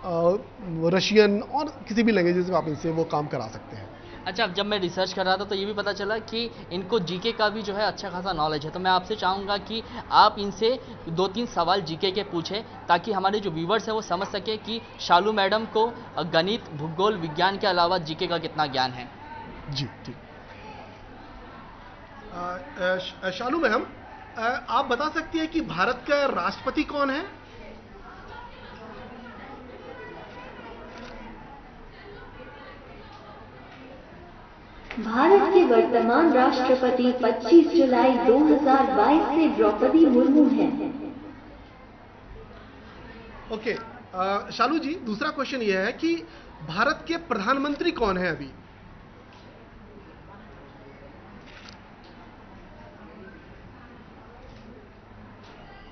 Russian और किसी भी लैंग्वेजेस में आप इनसे वो काम करा सकते हैं। अच्छा, जब मैं रिसर्च कर रहा था तो ये भी पता चला कि इनको जीके का भी जो है अच्छा खासा नॉलेज है, तो मैं आपसे चाहूँगा कि आप इनसे 2-3 सवाल जीके के पूछें ताकि हमारे जो व्यूवर्स हैं वो समझ सके कि शालू मैडम को गणित, भूगोल, विज्ञान के अलावा जीके का कितना ज्ञान है। जी ठीक। शालू मैम, आप बता सकती हैं कि भारत का राष्ट्रपति कौन है? भारत के वर्तमान राष्ट्रपति 25 जुलाई 2022 से द्रौपदी मुर्मू हैं। ओके। शालू जी, दूसरा क्वेश्चन यह है कि भारत के प्रधानमंत्री कौन है अभी?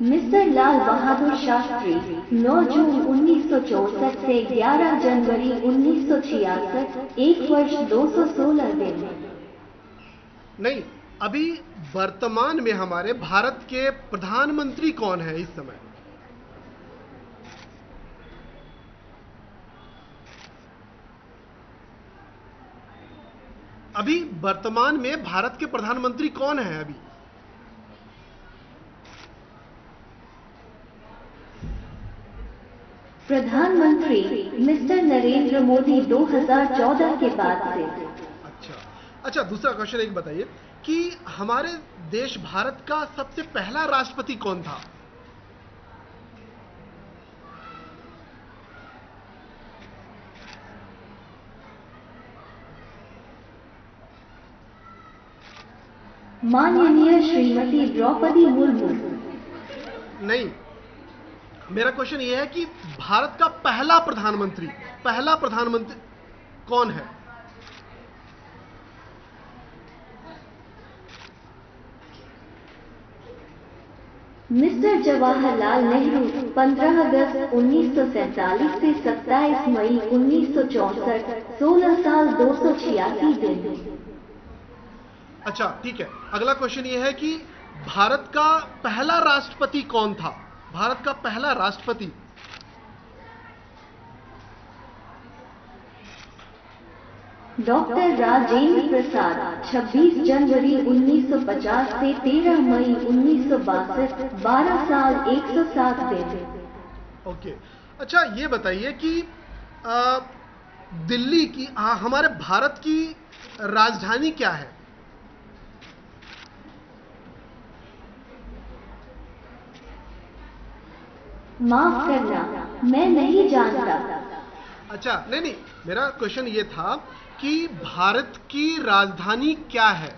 मिस्टर लाल बहादुर शास्त्री 9 जून 1964 से 11 जनवरी 1966, 1 वर्ष 216 दिन। नहीं, अभी वर्तमान में हमारे भारत के प्रधानमंत्री कौन है इस समय? अभी वर्तमान में भारत के प्रधानमंत्री कौन है अभी? प्रधानमंत्री मिस्टर नरेंद्र मोदी 2014 के बाद से। अच्छा। अच्छा, दूसरा क्वेश्चन एक बताइए कि हमारे देश भारत का सबसे पहला राष्ट्रपति कौन था? माननीय श्रीमती द्रौपदी मुर्मू। नहीं, मेरा क्वेश्चन यह है कि भारत का पहला प्रधानमंत्री कौन है? मिस्टर जवाहरलाल नेहरू 15 अगस्त 1947 से 27 मई 1964, 16 साल 286 दिन। अच्छा ठीक है, अगला क्वेश्चन यह है कि भारत का पहला राष्ट्रपति कौन था? भारत का पहला राष्ट्रपति। डॉक्टर राजेंद्र प्रसाद 26 जनवरी 1950 से 13 मई 1962, 12 साल 107 दिन। ओके। अच्छा, ये बताइए कि दिल्ली की हमारे भारत की राजधानी क्या है? माफ करना, मैं नहीं जानता। अच्छा, नहीं नहीं, मेरा क्वेश्चन ये था कि भारत की राजधानी क्या है?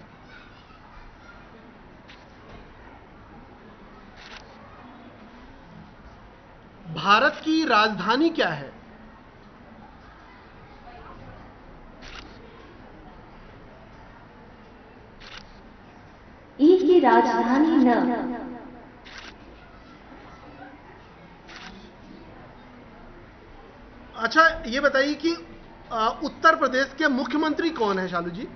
भारत की राजधानी क्या है? ई की राजधानी न। अच्छा, ये बताइए कि उत्तर प्रदेश के मुख्यमंत्री कौन है शालू जी?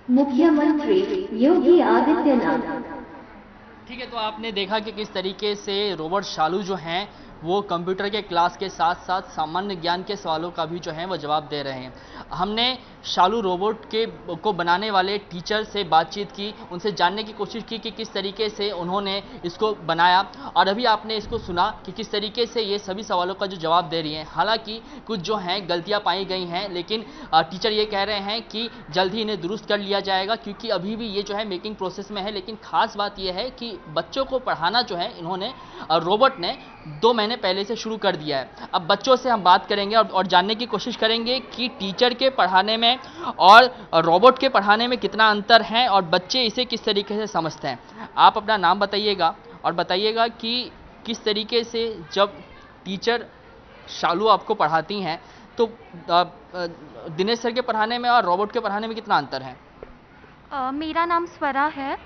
मुख्यमंत्री योगी आदित्यनाथ। ठीक है, तो आपने देखा कि किस तरीके से रॉबर्ट शालू जो हैं वो कंप्यूटर के क्लास के साथ साथ सामान्य ज्ञान के सवालों का भी जो है वो जवाब दे रहे हैं। हमने शालू रोबोट को बनाने वाले टीचर से बातचीत की, उनसे जानने की कोशिश की कि किस तरीके से उन्होंने इसको बनाया, और अभी आपने इसको सुना कि किस तरीके से ये सभी सवालों का जो जवाब दे रही हैं। हालांकि कुछ जो हैं गलतियां पाई गई हैं, लेकिन टीचर ये कह रहे हैं कि जल्द ही इन्हें दुरुस्त कर लिया जाएगा, क्योंकि अभी भी ये जो है मेकिंग प्रोसेस में है। लेकिन खास बात यह है कि बच्चों को पढ़ाना जो है इन्होंने रोबोट ने 2 महीने पहले से शुरू कर दिया है। अब बच्चों से हम बात करेंगे और जानने की कोशिश करेंगे कि टीचर के पढ़ाने में और रोबोट के पढ़ाने में कितना अंतर है और बच्चे इसे किस तरीके से समझते हैं। आप अपना नाम बताइएगा और बताइएगा कि किस तरीके से जब टीचर शालू आपको पढ़ाती हैं तो दिनेश सर के पढ़ाने में और रोबोट के पढ़ाने में कितना अंतर है? मेरा नाम स्वरा है।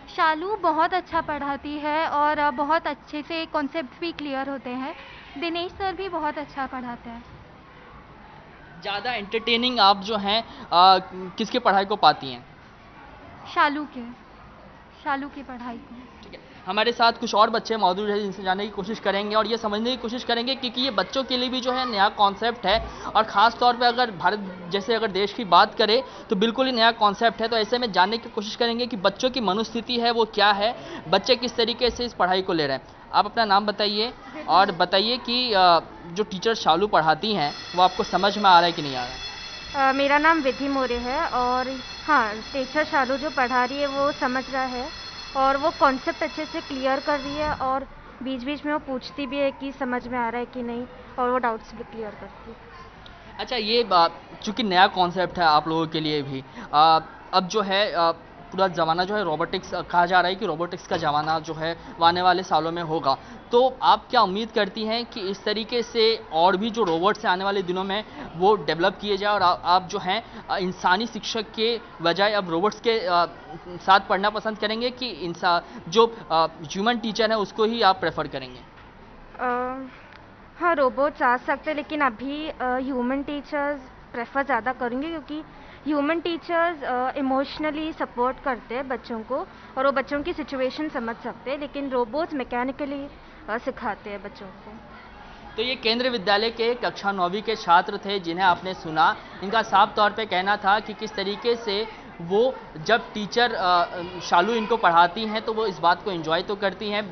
शालू बहुत अच्छा पढ़ाती है और बहुत अच्छे से कॉन्सेप्ट भी क्लियर होते हैं। दिनेश सर भी बहुत अच्छा पढ़ाते हैं। ज़्यादा एंटरटेनिंग आप जो हैं किसके पढ़ाई को पाती हैं? शालू के। शालू की पढ़ाई को। ठीक है, हमारे साथ कुछ और बच्चे मौजूद हैं जिनसे जानने की कोशिश करेंगे और ये समझने की कोशिश करेंगे कि ये बच्चों के लिए भी जो है नया कॉन्सेप्ट है और ख़ास तौर पे अगर भारत जैसे अगर देश की बात करें तो बिल्कुल ही नया कॉन्सेप्ट है। तो ऐसे में जानने की कोशिश करेंगे कि बच्चों की मनोस्थिति है वो क्या है, बच्चे किस तरीके से इस पढ़ाई को ले रहे हैं। आप अपना नाम बताइए और बताइए कि जो टीचर शालू पढ़ाती हैं वो आपको समझ में आ रहा है कि नहीं आ रहा है। मेरा नाम विधि मोरे है और हाँ, टीचर शालू जो पढ़ा रही है वो समझ रहा है और वो कॉन्सेप्ट अच्छे से क्लियर कर रही है और बीच बीच में वो पूछती भी है कि समझ में आ रहा है कि नहीं और वो डाउट्स भी क्लियर करती है। अच्छा, ये चूँकि नया कॉन्सेप्ट है आप लोगों के लिए भी, अब जो है पूरा ज़माना जो है रोबोटिक्स कहा जा रहा है कि रोबोटिक्स का ज़माना जो है वो आने वाले सालों में होगा, तो आप क्या उम्मीद करती हैं कि इस तरीके से और भी जो रोबोट्स हैं आने वाले दिनों में वो डेवलप किए जाए और आप जो हैं इंसानी शिक्षक के बजाय अब रोबोट्स के साथ पढ़ना पसंद करेंगे कि जो ह्यूमन टीचर है उसको ही आप प्रेफर करेंगे? हाँ, रोबोट्स आ सकते हैं लेकिन अभी ह्यूमन टीचर्स प्रेफर ज़्यादा करेंगे क्योंकि ह्यूमन टीचर्स इमोशनली सपोर्ट करते हैं बच्चों को और वो बच्चों की सिचुएशन समझ सकते हैं, लेकिन रोबोट्स मैकेनिकली सिखाते हैं बच्चों को। तो ये केंद्रीय विद्यालय के कक्षा 9वीं के छात्र थे जिन्हें आपने सुना। इनका साफ तौर पे कहना था कि किस तरीके से वो जब टीचर शालू इनको पढ़ाती हैं तो वो इस बात को एंजॉय तो करती हैं,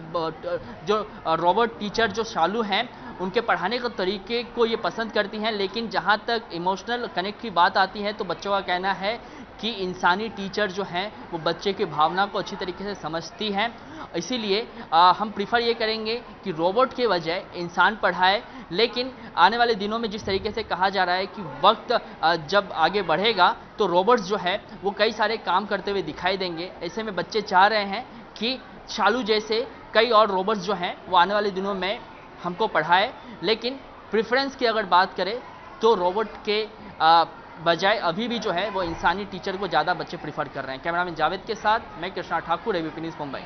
जो रोबोट टीचर जो शालू हैं उनके पढ़ाने के तरीके को ये पसंद करती हैं, लेकिन जहाँ तक इमोशनल कनेक्ट की बात आती है तो बच्चों का कहना है कि इंसानी टीचर जो हैं वो बच्चे की भावना को अच्छी तरीके से समझती हैं। इसीलिए हम प्रीफर ये करेंगे कि रोबोट के बजाय इंसान पढ़ाए, लेकिन आने वाले दिनों में जिस तरीके से कहा जा रहा है कि वक्त जब आगे बढ़ेगा तो रोबोट्स जो है वो कई सारे काम करते हुए दिखाई देंगे। ऐसे में बच्चे चाह रहे हैं कि शालू जैसे कई और रोबोट्स जो हैं वो आने वाले दिनों में हमको पढ़ाए, लेकिन प्रेफरेंस की अगर बात करें तो रोबोट के बजाय अभी भी जो है वो इंसानी टीचर को ज़्यादा बच्चे प्रीफर कर रहे हैं। कैमरामैन जावेद के साथ मैं कृष्णा ठाकुर, एबीपी न्यूज़ मुंबई।